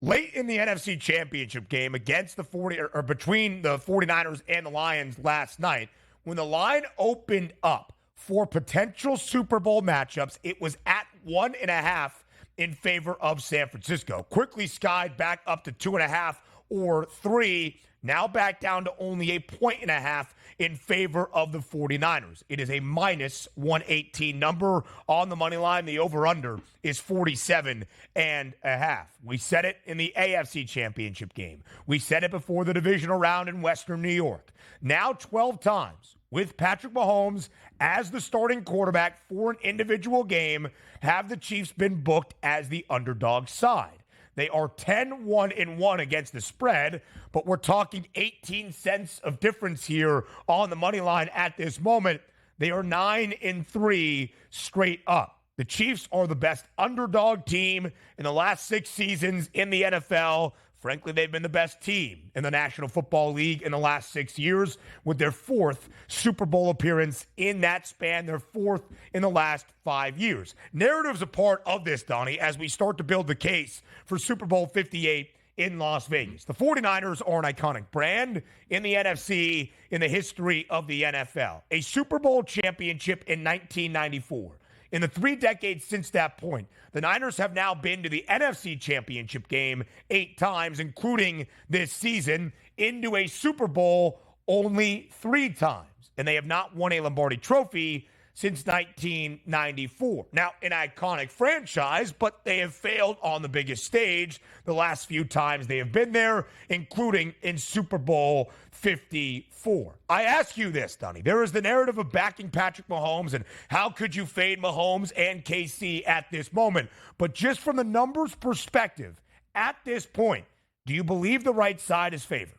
Late in the NFC Championship game against between the 49ers and the Lions last night, when the line opened up for potential Super Bowl matchups, it was at 1.5 in favor of San Francisco. Quickly skied back up to 2.5 or 3, now back down to only a 1.5 in favor of the 49ers. It is a minus 118 number on the money line. The over-under is 47.5. We said it in the AFC Championship game. We said it before the divisional round in Western New York. Now 12 times with Patrick Mahomes as the starting quarterback for an individual game have the Chiefs been booked as the underdog side. They are 10-1-1 against the spread, but we're talking 18 cents of difference here on the money line at this moment. They are 9-3 straight up. The Chiefs are the best underdog team in the last 6 seasons in the NFL. Frankly, they've been the best team in the National Football League in the last 6 years, with their 4th Super Bowl appearance in that span, their 4th in the last 5 years. Narrative's a part of this, Donnie, as we start to build the case for Super Bowl 58 in Las Vegas. The 49ers are an iconic brand in the NFC in the history of the NFL. A Super Bowl championship in 1994. In the 3 decades since that point, the Niners have now been to the NFC Championship game 8 times, including this season, into a Super Bowl only 3 times. And they have not won a Lombardi Trophy since 1994. Now, an iconic franchise, but they have failed on the biggest stage the last few times they have been there, including in Super Bowl 54. I ask you this, Donnie. There is the narrative of backing Patrick Mahomes, and how could you fade Mahomes and KC at this moment? But just from the numbers perspective, at this point, do you believe the right side is favored?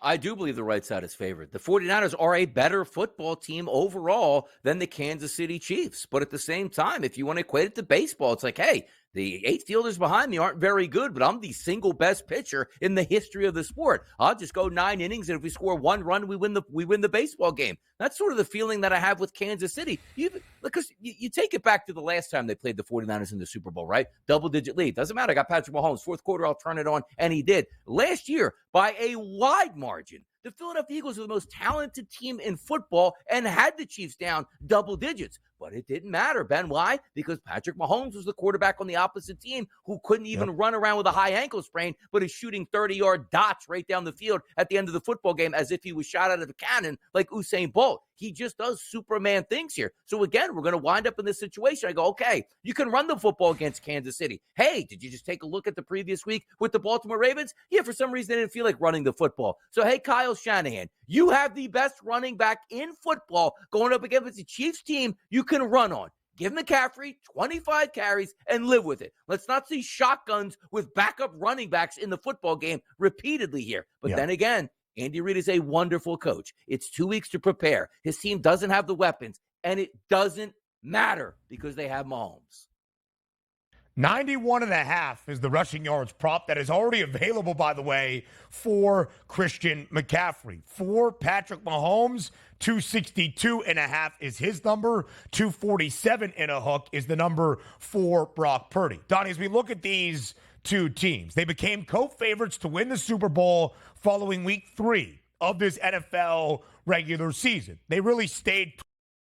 I do believe the right side is favored. The 49ers are a better football team overall than the Kansas City Chiefs. But at the same time, if you want to equate it to baseball, it's like, hey, the 8 fielders behind me aren't very good, but I'm the single best pitcher in the history of the sport. I'll just go 9 innings, and if we score 1 run, we win the baseball game. That's sort of the feeling that I have with Kansas City. Because you take it back to the last time they played the 49ers in the Super Bowl, right? Double-digit lead. Doesn't matter. I got Patrick Mahomes. 4th quarter, I'll turn it on, and he did. Last year, by a wide margin, the Philadelphia Eagles are the most talented team in football and had the Chiefs down double digits. But it didn't matter, Ben. Why? Because Patrick Mahomes was the quarterback on the opposite team who couldn't even run around with a high ankle sprain, but is shooting 30-yard dots right down the field at the end of the football game as if he was shot out of a cannon like Usain Bolt. He just does Superman things here. So again, we're going to wind up in this situation. I go, okay, you can run the football against Kansas City. Hey, did you just take a look at the previous week with the Baltimore Ravens? Yeah, for some reason they didn't feel like running the football. So hey, Kyle Shanahan, you have the best running back in football going up against the Chiefs team you can run on. Give McCaffrey 25 carries and live with it. Let's not see shotguns with backup running backs in the football game repeatedly here. But then again, Andy Reid is a wonderful coach. It's 2 weeks to prepare. His team doesn't have the weapons, and it doesn't matter because they have Mahomes. 91.5 is the rushing yards prop that is already available, by the way, for Christian McCaffrey. For Patrick Mahomes, 262.5 is his number. 247 and a hook is the number for Brock Purdy. Donnie, as we look at these two teams, they became co-favorites to win the Super Bowl following week 3 of this NFL regular season. They really stayed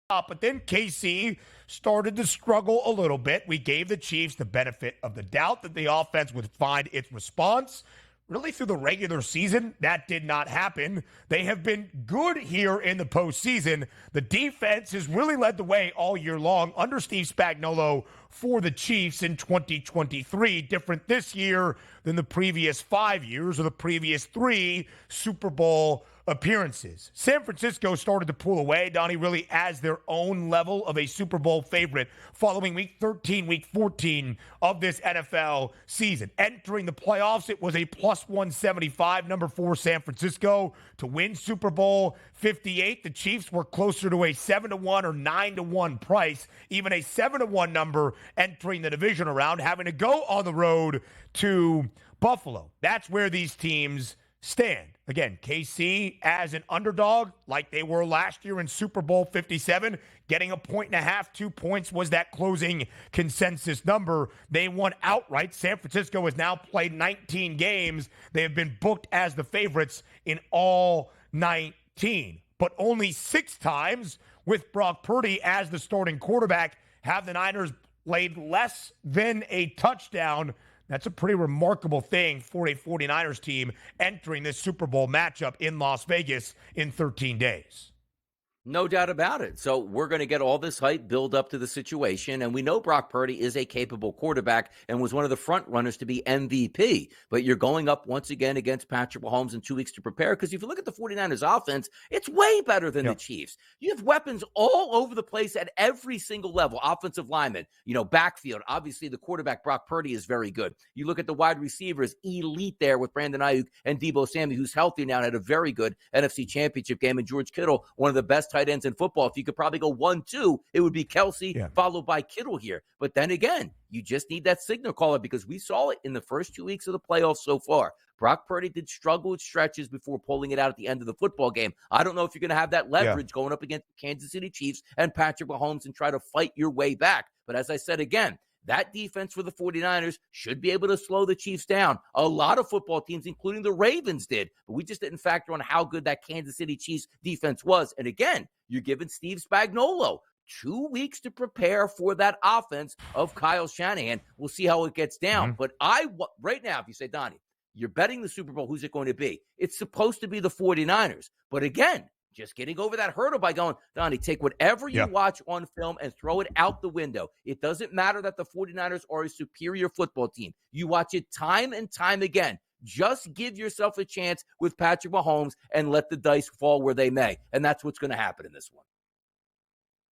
up, but then KC started to struggle a little bit. We gave the Chiefs the benefit of the doubt that the offense would find its response. Really, through the regular season, that did not happen. They have been good here in the postseason. The defense has really led the way all year long under Steve Spagnuolo for the Chiefs in 2023. Different this year than the previous 5 years or the previous 3 Super Bowl appearances. San Francisco started to pull away, Donnie, really as their own level of a Super Bowl favorite following week 13, week 14 of this NFL season. Entering the playoffs, it was a plus 175 number for San Francisco to win Super Bowl 58. The Chiefs were closer to a 7-1 or 9-1 price, even a 7-1 number entering the division round, having to go on the road to Buffalo. That's where these teams stand. Again, KC as an underdog, like they were last year in Super Bowl 57, getting 1.5, 2 points was that closing consensus number. They won outright. San Francisco has now played 19 games. They have been booked as the favorites in all 19. But only 6 times with Brock Purdy as the starting quarterback have the Niners laid less than a touchdown. That's a pretty remarkable thing for a 49ers team entering this Super Bowl matchup in Las Vegas in 13 days. No doubt about it. So we're going to get all this hype build up to the situation. And we know Brock Purdy is a capable quarterback and was one of the front runners to be MVP. But you're going up once again against Patrick Mahomes in 2 weeks to prepare. Because if you look at the 49ers offense, it's way better than the Chiefs. You have weapons all over the place at every single level. Offensive linemen, backfield. Obviously, the quarterback, Brock Purdy, is very good. You look at the wide receivers, elite there with Brandon Ayuk and Deebo Samuel, who's healthy now and had a very good NFC Championship game. And George Kittle, one of the best tight ends in football. If you could probably go 1-2, it would be Kelsey followed by Kittle here. But then again, you just need that signal caller because we saw it in the first 2 weeks of the playoffs so far. Brock Purdy did struggle with stretches before pulling it out at the end of the football game. I don't know if you're going to have that leverage going up against the Kansas City Chiefs and Patrick Mahomes and try to fight your way back. But as I said again, that defense for the 49ers should be able to slow the Chiefs down. A lot of football teams, including the Ravens, did. But we just didn't factor on how good that Kansas City Chiefs defense was. And again, you're giving Steve Spagnuolo 2 weeks to prepare for that offense of Kyle Shanahan. We'll see how it gets down. But right now, if you say, Donnie, you're betting the Super Bowl, who's it going to be? It's supposed to be the 49ers. But again, just getting over that hurdle by going, Donnie, take whatever you watch on film and throw it out the window. It doesn't matter that the 49ers are a superior football team. You watch it time and time again. Just give yourself a chance with Patrick Mahomes and let the dice fall where they may. And that's what's going to happen in this one.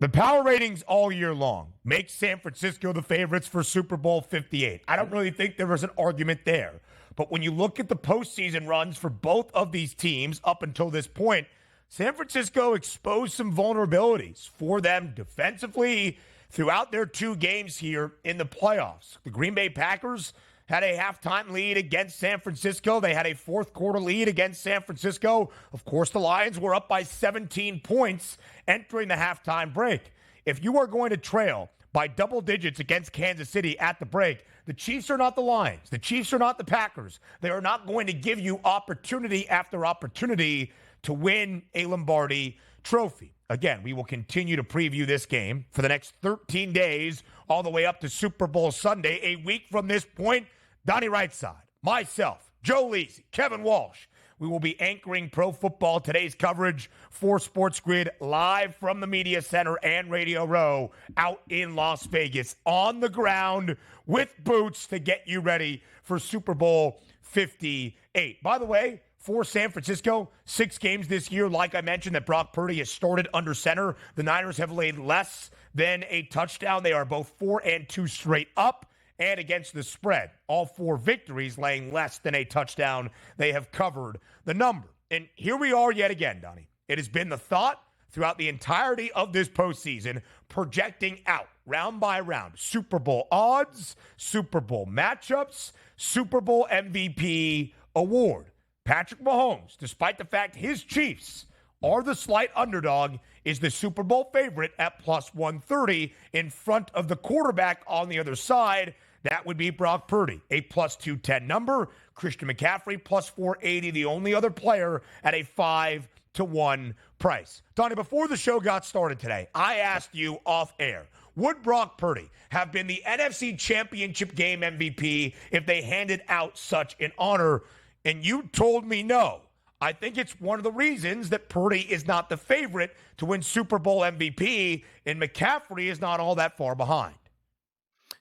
The power ratings all year long make San Francisco the favorites for Super Bowl 58. I don't really think there was an argument there. But when you look at the postseason runs for both of these teams up until this point, San Francisco exposed some vulnerabilities for them defensively throughout their 2 games here in the playoffs. The Green Bay Packers had a halftime lead against San Francisco. They had a fourth quarter lead against San Francisco. Of course, the Lions were up by 17 points entering the halftime break. If you are going to trail by double digits against Kansas City at the break, the Chiefs are not the Lions. The Chiefs are not the Packers. They are not going to give you opportunity after opportunity to win a Lombardi trophy. Again, we will continue to preview this game for the next 13 days, all the way up to Super Bowl Sunday. A week from this point, Donnie Rightside, myself, Joe Lisi, Kevin Walsh, we will be anchoring Pro Football Today's coverage for SportsGrid live from the Media Center and Radio Row out in Las Vegas, on the ground with boots to get you ready for Super Bowl 58. By the way, for San Francisco, 6 games this year, like I mentioned, that Brock Purdy has started under center. The Niners have laid less than a touchdown. They are both 4-2 straight up. And against the spread, all 4 victories laying less than a touchdown. They have covered the number. And here we are yet again, Donnie. It has been the thought throughout the entirety of this postseason, projecting out round by round, Super Bowl odds, Super Bowl matchups, Super Bowl MVP award. Patrick Mahomes, despite the fact his Chiefs are the slight underdog, is the Super Bowl favorite at plus 130 in front of the quarterback on the other side. That would be Brock Purdy, a plus 210 number. Christian McCaffrey, plus 480, the only other player at a 5-1 price. Donnie, before the show got started today, I asked you off air, would Brock Purdy have been the NFC Championship game MVP if they handed out such an honor? And you told me no. I think it's one of the reasons that Purdy is not the favorite to win Super Bowl MVP, and McCaffrey is not all that far behind.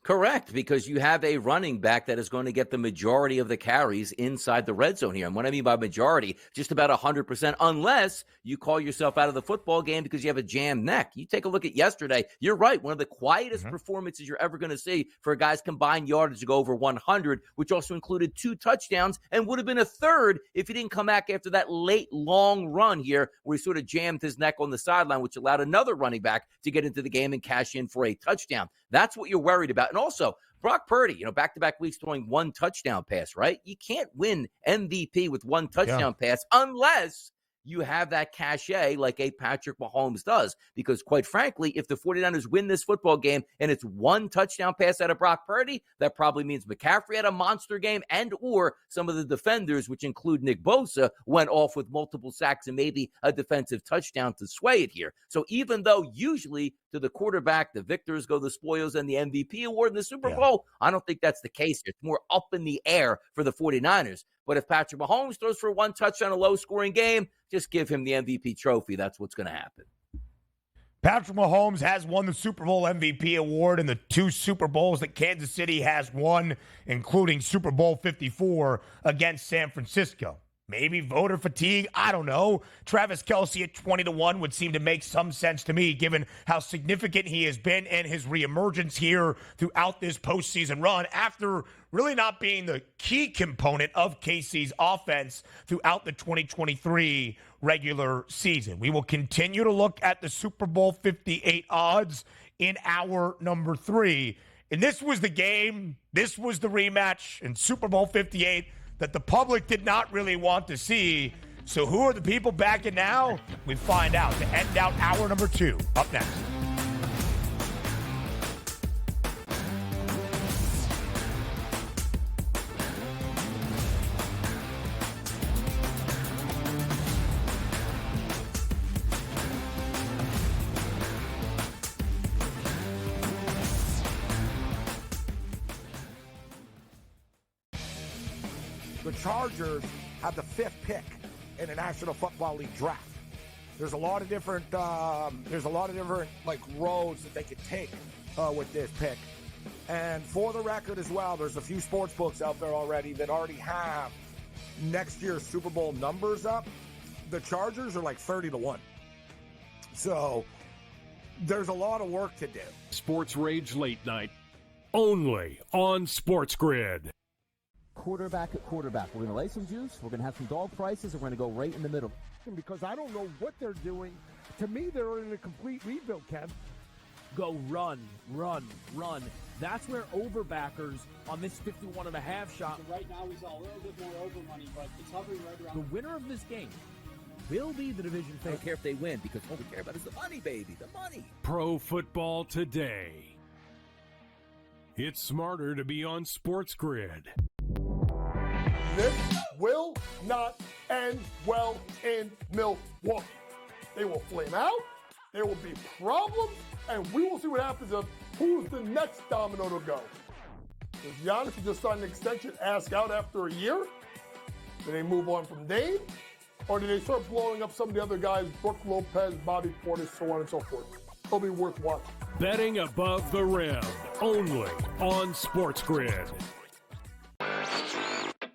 Correct, because you have a running back that is going to get the majority of the carries inside the red zone here. And what I mean by majority, just about 100%, unless you call yourself out of the football game because you have a jammed neck. You take a look at yesterday. You're right. One of the quietest performances you're ever going to see for a guy's combined yardage to go over 100, which also included 2 touchdowns and would have been a third if he didn't come back after that late, long run here where he sort of jammed his neck on the sideline, which allowed another running back to get into the game and cash in for a touchdown. That's what you're worried about. And also, Brock Purdy, back-to-back weeks throwing 1 touchdown pass, right? You can't win MVP with 1 touchdown pass unless you have that cachet like a Patrick Mahomes does. Because quite frankly, if the 49ers win this football game and it's 1 touchdown pass out of Brock Purdy, that probably means McCaffrey had a monster game and or some of the defenders, which include Nick Bosa, went off with multiple sacks and maybe a defensive touchdown to sway it here. So even though usually to the quarterback, the victors go the spoils and the MVP award in the Super Bowl, I don't think that's the case here. It's more up in the air for the 49ers. But if Patrick Mahomes throws for 1 touchdown, a low-scoring game, just give him the MVP trophy. That's what's going to happen. Patrick Mahomes has won the Super Bowl MVP award in the 2 Super Bowls that Kansas City has won, including Super Bowl 54 against San Francisco. Maybe voter fatigue, I don't know. Travis Kelce at 20-1 would seem to make some sense to me, given how significant he has been and his reemergence here throughout this postseason run after really not being the key component of KC's offense throughout the 2023 regular season. We will continue to look at the Super Bowl 58 odds in hour number 3. And this was the game, this was the rematch in Super Bowl 58 that the public did not really want to see. So who are the people backing now? We find out to end out hour number 2. Up next. The Chargers have the 5th pick in the National Football League draft. There's a lot of different like roads that they could take with this pick. And for the record as well, there's a few sports books out there already that already have next year's Super Bowl numbers up. The Chargers are like 30-1. So there's a lot of work to do. Sports Rage Late Night, only on SportsGrid. Quarterback at quarterback. We're going to lay some juice. We're going to have some dog prices, and we're going to go right in the middle. Because I don't know what they're doing. To me, they're in a complete rebuild, Kev. Go run, run, run. That's where overbackers on this 51.5 shot. So right now, he's a little bit more over money, but it's hovering right around. The winner of this game will be the division favorite. I don't care if they win, because all we care about is the money, baby, the money. Pro Football Today. It's smarter to be on SportsGrid. This will not end well in Milwaukee. They will flame out. There will be problems, and we will see what happens of who's the next domino to go. Does Giannis, who just signed an extension, ask out after a year? Do they move on from Dame? Or do they start blowing up some of the other guys, Brook Lopez, Bobby Portis, so on and so forth? It'll be worth watching. Betting above the rim, only on SportsGrid.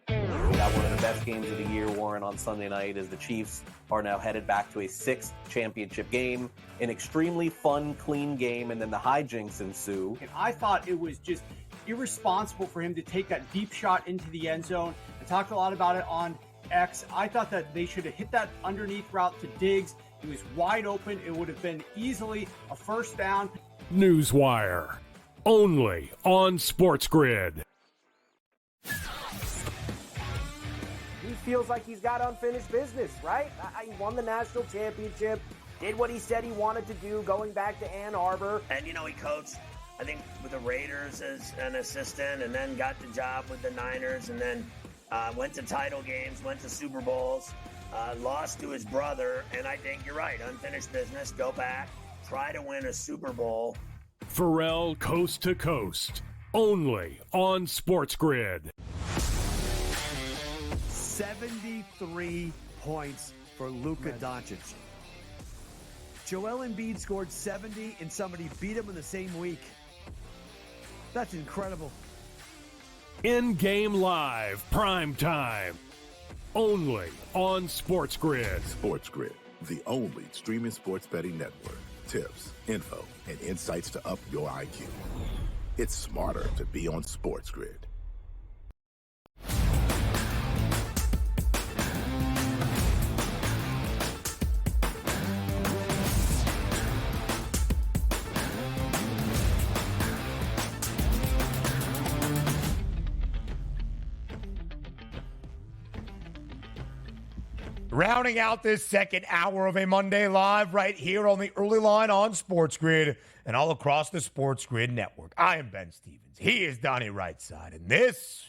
We got one of the best games of the year, Warren, on Sunday night as the Chiefs are now headed back to a sixth championship game. An extremely fun, clean game, and then the hijinks ensue. I thought it was just irresponsible for him to take that deep shot into the end zone. I talked a lot about it on X. I thought that they should have hit that underneath route to Diggs. He was wide open. It would have been easily a first down. Newswire, only on SportsGrid. He feels like he's got unfinished business, right? He won the national championship, did what he said he wanted to do going back to Ann Arbor. And, he coached, I think, with the Raiders as an assistant and then got the job with the Niners and then went to title games, went to Super Bowls, lost to his brother. And I think you're right, unfinished business, go back, try to win a Super Bowl. Pharrell Coast to Coast, only on SportsGrid. 73 points for Luka Doncic. Joel Embiid scored 70 and somebody beat him in the same week. That's incredible. In-game live, prime time, only on SportsGrid. SportsGrid, the only streaming sports betting network. Tips, info, and insights to up your IQ. It's smarter to be on SportsGrid. Rounding out this second hour of a Monday Live right here on the early line on SportsGrid and all across the SportsGrid network. I am Ben Stevens. He is Donnie Rightside. And this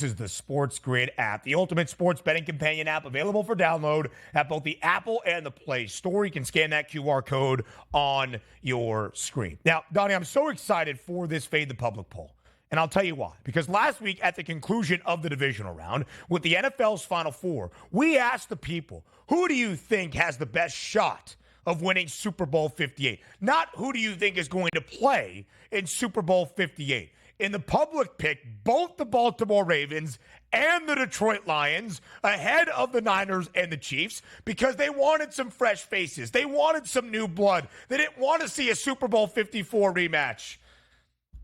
is the SportsGrid app, the ultimate sports betting companion app available for download at both the Apple and the Play Store. You can scan that QR code on your screen. Now, Donnie, I'm so excited for this Fade the Public poll. And I'll tell you why. Because last week at the conclusion of the divisional round, with the NFL's Final Four, we asked the people, who do you think has the best shot of winning Super Bowl 58? Not who do you think is going to play in Super Bowl 58. And the public picked both the Baltimore Ravens and the Detroit Lions ahead of the Niners and the Chiefs because they wanted some fresh faces. They wanted some new blood. They didn't want to see a Super Bowl 54 rematch.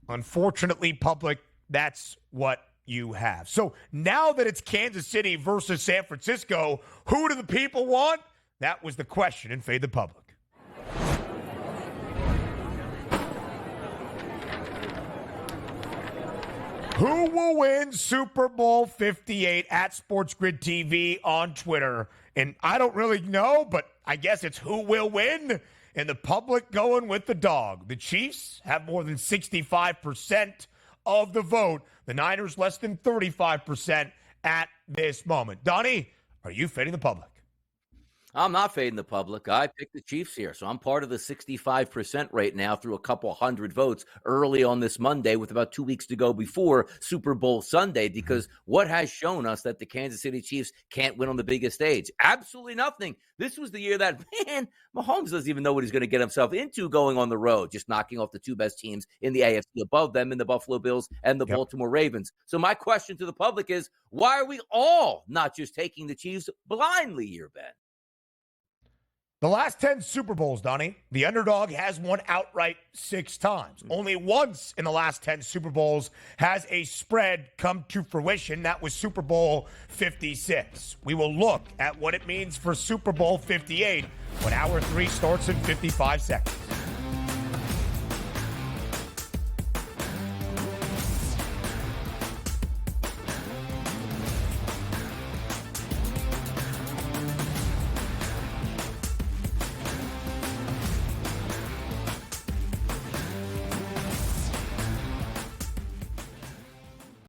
Unfortunately, public, that's what you have. So now that it's Kansas City versus San Francisco, who do the people want? That was the question in Fade the Public. Who will win Super Bowl 58 at SportsGrid TV on Twitter? And I don't really know, but I guess it's who will win. And the public going with the dog. The Chiefs have more than 65% of the vote. The Niners less than 35% at this moment. Donnie, are you fading the public? I'm not fading the public. I picked the Chiefs here, so I'm part of the 65% right now through a couple hundred votes early on this Monday with about 2 weeks to go before Super Bowl Sunday, because what has shown us that the Kansas City Chiefs can't win on the biggest stage? Absolutely nothing. This was the year that, Mahomes doesn't even know what he's going to get himself into going on the road, just knocking off the two best teams in the AFC above them in the Buffalo Bills and the Baltimore Ravens. So my question to the public is, why are we all not just taking the Chiefs blindly here, Ben? The last 10 Super Bowls, Donnie, the underdog has won outright 6 times. Only once in the last 10 Super Bowls has a spread come to fruition. That was Super Bowl 56. We will look at what it means for Super Bowl 58 when Hour 3 starts in 55 seconds.